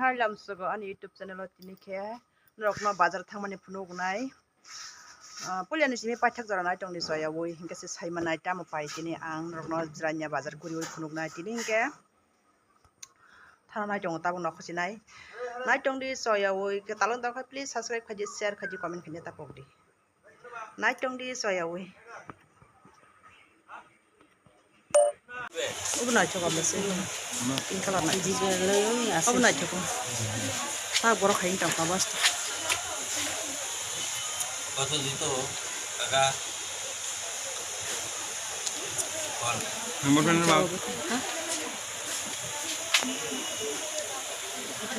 harlam sogo ani YouTube channel tini khe rokno bazar thangmani phunuk nai puliani simi paithak jara nai tongni soya woi hingke se saima nai tamo pai tini ang rokno jranya bazar guri woi phunuk nai tini hingke thana nai tongo tabuk no khosi nai tongdi soya woi ke talong da please subscribe khaji share khaji comment khine tapokdi nai tongdi soya woi ubu nai choka mese pink color nai ubu nai choka ta borok hain tang kabas কত দিত কাকা বল নম্বর pen বাবা হ্যাঁ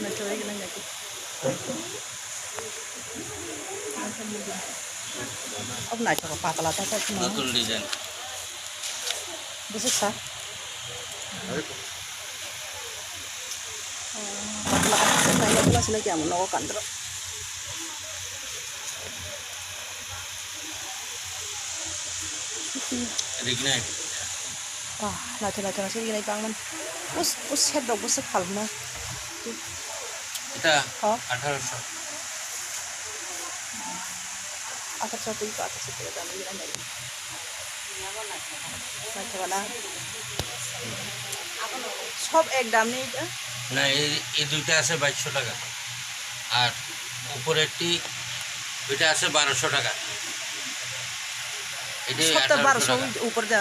না চলে গেল নাকি अब नाइ छोको पातला त নতুন ডিজাইন बुझ्छ सा पातला पातला sila kya mo noko kandro রিগনাইট wah lati sila ginay pangan us head dog us kalma এটা ha 1800 akat sa tuyo akat sa tuyo dami ginay nai na chola সব এক দাম নেই না এই দুইটা আছে 2200 টাকা আর উপরেরটি ওইটা আছে 1200 টাকা এটা সবটা 1200 উপর দা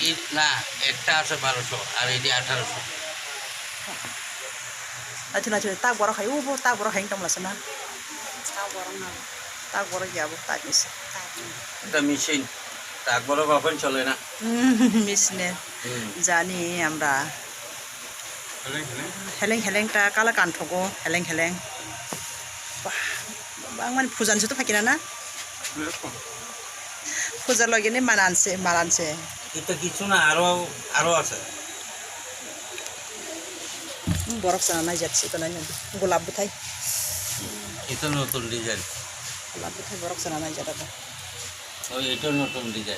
এই না একটা আছে 1200 আর এইটি 1800 আচ্ছা তা বড় খাই উবো তা বড় খাই তমলা সনা তা বড় যাবো তা মিস এটা মেশিন তাক বড় কখন চলে না মিস নে জানি আমরা হেলেং হেলেংটা কালা কানথগো হেলেং হেলেং বাং মানে ফুজানসে তো ফাকিনা না ফুজার লগে নে মানানসে এটা কিছু না আরো আছে বরফ সানা নাই যাচ্ছে তো নাই গোলাপ বুথাই এটা নতুন ডিজাইন গোলাপ বুথাই বরফ সানা নাই যাটা ওই এটা নতুন ডিজাইন